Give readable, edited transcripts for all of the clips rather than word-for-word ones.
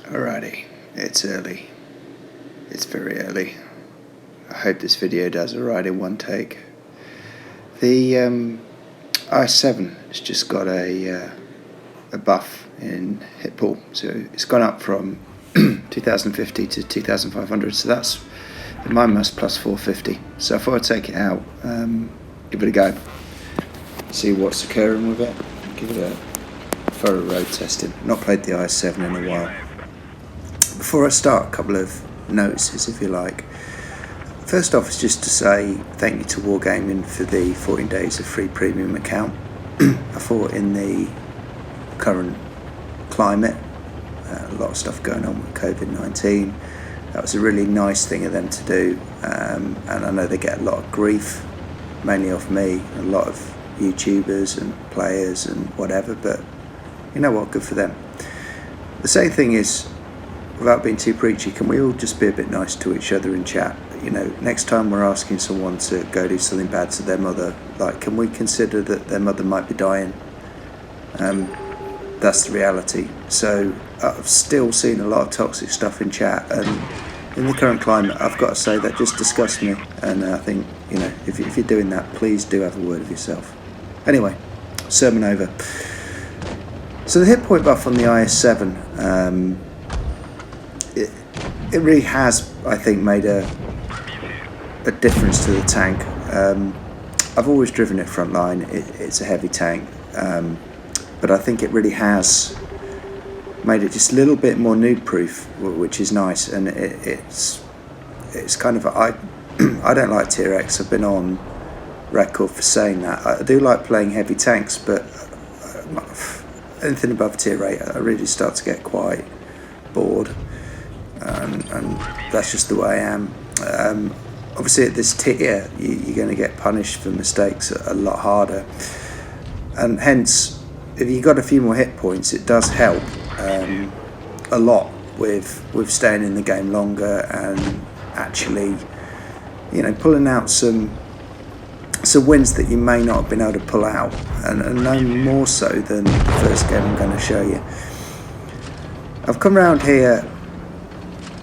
Alrighty, it's early. It's very early. I hope this video does alright in one take. The IS7 has just got a buff in hit pool, so it's gone up from 2050 to 2500, so that's in my must plus 450. So I thought I'd take it out, give it a go, see what's occurring with it, give it a thorough road testing. Not played the IS7 in a while. Before I start, a couple of notices, if you like. First off is just to say thank you to Wargaming for the 14 days of free premium account. I thought in the current climate, a lot of stuff going on with COVID-19, that was a really nice thing of them to do, and I know they get a lot of grief, mainly off me, a lot of YouTubers and players and whatever, but you know what, good for them. The same thing is, without being too preachy, can we all just be a bit nice to each other in chat? You know, next time we're asking someone to go do something bad to their mother, like, can we consider that their mother might be dying? That's the reality. So I've still seen a lot of toxic stuff in chat, and in the current climate, I've got to say that just disgusts me. And I think, you know, if you're doing that, please do have a word with yourself. Anyway, sermon over. So the hit point buff on the IS7, it really has, I think, made a difference to the tank. I've always driven it frontline. It's a heavy tank, but I think it really has made it just a little bit more noob proof, which is nice. And it's kind of I don't like tier X. I've been on record for saying that. I do like playing heavy tanks, but anything above tier 8, I really start to get quite bored. And that's just the way I am. Obviously at this tier you're going to get punished for mistakes a lot harder, and hence if you got a few more hit points, it does help a lot with staying in the game longer and actually, you know, pulling out some wins that you may not have been able to pull out, and no more so than the first game I'm going to show you. I've come around here.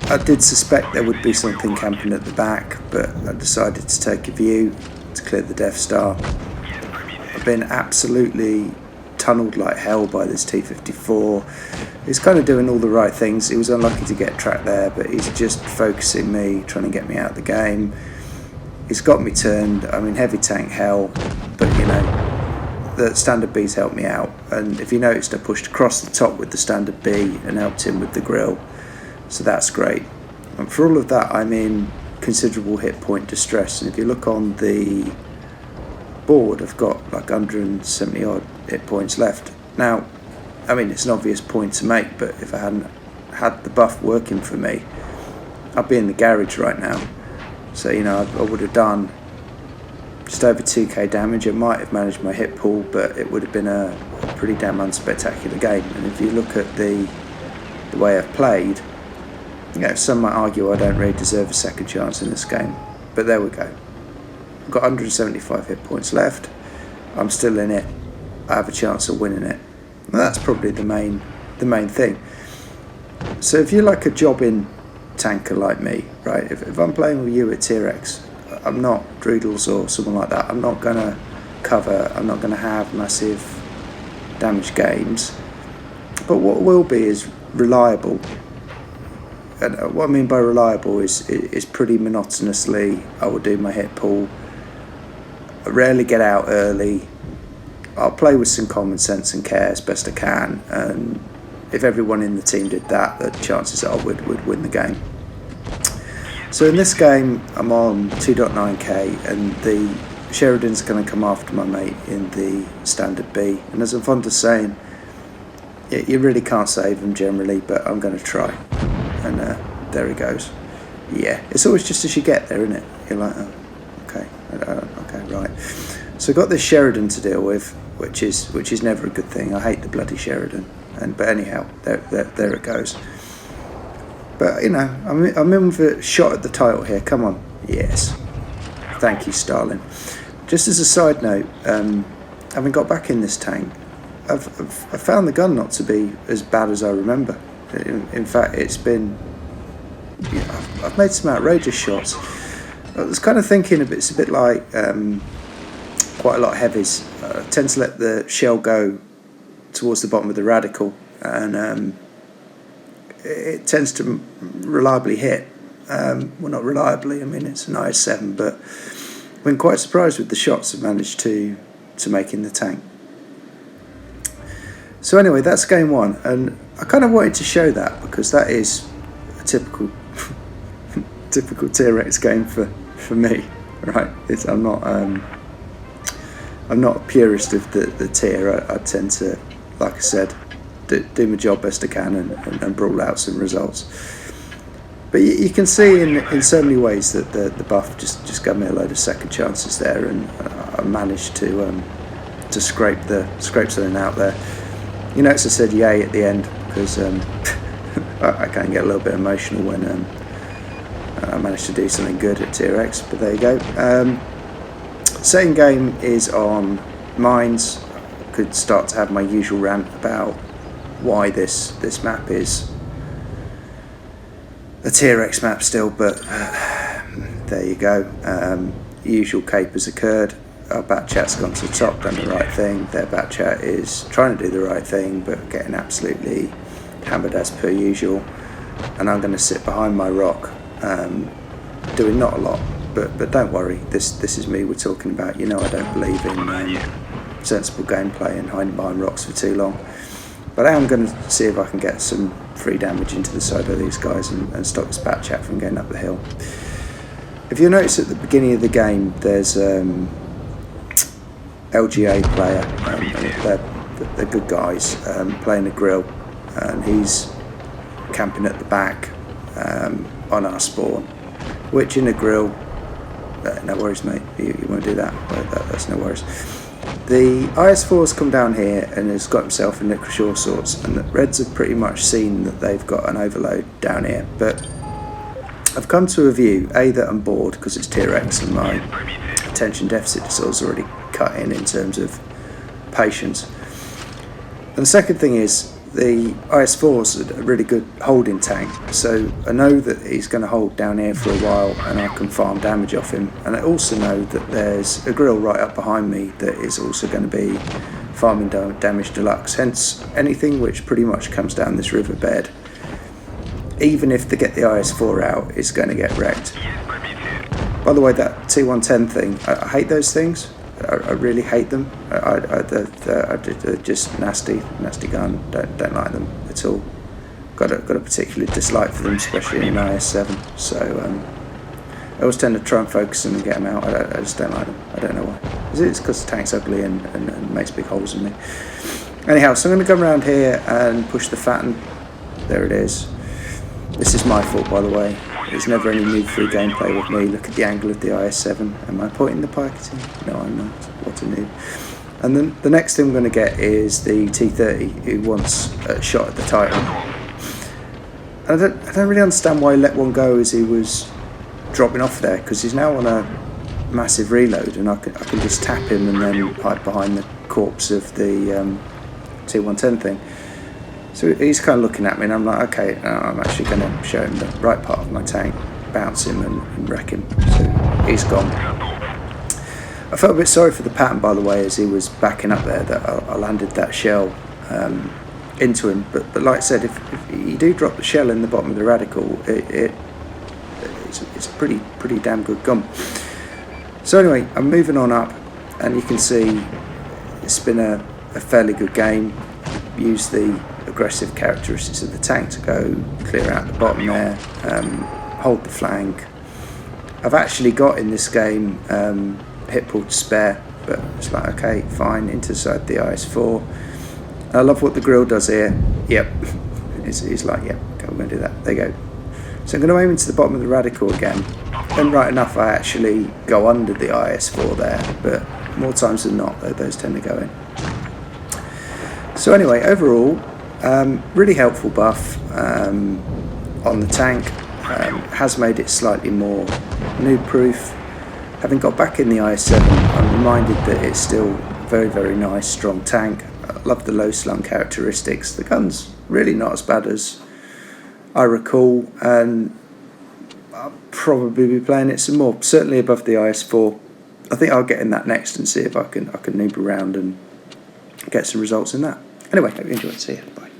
I did suspect there would be something camping at the back, but I decided to take a view to clear the Death Star. I've been absolutely tunnelled like hell by this T-54. He's kind of doing all the right things. He was unlucky to get trapped there, but he's just focusing me, trying to get me out of the game. He's got me turned. I'm in heavy tank hell, but you know, the standard B's helped me out. And if you noticed, I pushed across the top with the standard B and helped him with the grill. So that's great. And for all of that, I'm in considerable hit point distress. And if you look on the board, I've got like 170 odd hit points left. Now, I mean, it's an obvious point to make, but if I hadn't had the buff working for me, I'd be in the garage right now. So, you know, I would have done just over 2k damage. I might have managed my hit pool, but it would have been a pretty damn unspectacular game. And if you look at the way I've played, you know, some might argue I don't really deserve a second chance in this game, but there we go. I've got 175 hit points left. I'm still in it. I have a chance of winning it. And that's probably the main thing. So if you're like a jobbing tanker like me, right? If I'm playing with you at tier X, I'm not Droodles or someone like that. I'm not gonna cover. I'm not gonna have massive damage games. But what will be is reliable. And what I mean by reliable is pretty monotonously, I will do my hit pool. I rarely get out early. I'll play with some common sense and care as best I can. And if everyone in the team did that, the chances are we'd win the game. So in this game, I'm on 2.9k, and the Sheridan's going to come after my mate in the standard B. And as I'm fond of saying, you really can't save him generally, but I'm going to try. And there he goes. Yeah, it's always just as you get there, isn't it? You're like, oh, okay, okay, right. So I've got this Sheridan to deal with, which is never a good thing. I hate the bloody Sheridan. But anyhow, there it goes. But you know, I'm in with a shot at the title here. Come on, yes. Thank you, Starling. Just as a side note, having got back in this tank, I've found the gun not to be as bad as I remember. In fact, it's been, I've made some outrageous shots. I was kind of thinking it's a bit like quite a lot of heavies. I tend to let the shell go towards the bottom of the radical, and it tends to reliably hit. Well, not reliably, I mean it's an IS7, but I've been quite surprised with the shots I've managed to make in the tank. So anyway, that's game one, and I kind of wanted to show that because that is a typical typical T-Rex game for me, right? I'm not a purist of the tier. I tend to, like I said, do my job best I can and brawl out some results. But you can see in so many ways that the buff just gave me a load of second chances there, and I managed to scrape something out there. You notice I said yay at the end because I can get a little bit emotional when I managed to do something good at T-Rex, but there you go. Second game is on mines. I could start to have my usual rant about why this map is a T-Rex map still, but there you go. Usual cape has occurred. Our bat chat's gone to the top, done the right thing. Their bat chat is trying to do the right thing, but getting absolutely hammered as per usual. And I'm going to sit behind my rock, doing not a lot, but don't worry. This is me we're talking about. You know I don't believe in sensible gameplay and hiding behind rocks for too long. But I am going to see if I can get some free damage into the side of these guys and stop this bat chat from going up the hill. If you notice at the beginning of the game, there's LGA player, they're good guys, playing a grill, and he's camping at the back on our spawn, which in a grill, no worries mate, you won't do that, that's no worries. The IS4's come down here and has got himself a licorice all sorts, and the Reds have pretty much seen that they've got an overload down here, but I've come to a view, A, that I'm bored because it's T-Rex and my attention deficit disorder's already cut in terms of patience. And the second thing is the IS4's a really good holding tank, so I know that he's going to hold down here for a while and I can farm damage off him, and I also know that there's a grill right up behind me that is also going to be farming damage deluxe, hence anything which pretty much comes down this riverbed, even if they get the IS4 out, is going to get wrecked. By the way, that T110 thing, I hate those things. I really hate them. They're just nasty gun. Don't like them at all. Got a particular dislike for them, especially in IS7. So I always tend to try and focus them and get them out. I just don't like them. I don't know why. It's because the tank's ugly and makes big holes in me. Anyhow, so I'm going to come around here and push the fatten. There it is. This is my fault, by the way. There's never any noob-free gameplay with me. Look at the angle of the IS7. Am I pointing the pike at him? No, I'm not. What a noob. And then the next thing I'm going to get is the T30, who wants a shot at the Titan. I don't really understand why he let one go as he was dropping off there, because he's now on a massive reload, and I can just tap him and then hide behind the corpse of the T110 thing. So he's kind of looking at me and I'm like, okay, I'm actually going to show him the right part of my tank, bounce him and wreck him. So he's gone. I felt a bit sorry for the pattern, by the way, as he was backing up there, that I landed that shell into him. But like I said, if you do drop the shell in the bottom of the radical, it's a pretty damn good gun. So anyway, I'm moving on up, and you can see it's been a fairly good game. Use the aggressive characteristics of the tank to go clear out the bottom there, hold the flank. I've actually got in this game hit pull to spare, but it's like, okay, fine, inside the IS4. I love what the grill does here. Yep, he's like, yep, okay, we're going to do that. There you go. So I'm going to aim into the bottom of the radical again, and right enough I actually go under the IS4 there, but more times than not those tend to go in. So anyway, overall, really helpful buff on the tank. Has made it slightly more noob proof. Having got back in the IS7, I'm reminded that it's still a very, very nice, strong tank. I love the low slung characteristics. The gun's really not as bad as I recall, and I'll probably be playing it some more. Certainly above the IS4. I think I'll get in that next and see if I can noob around and get some results in that. Anyway, hope you enjoyed. See you. Bye.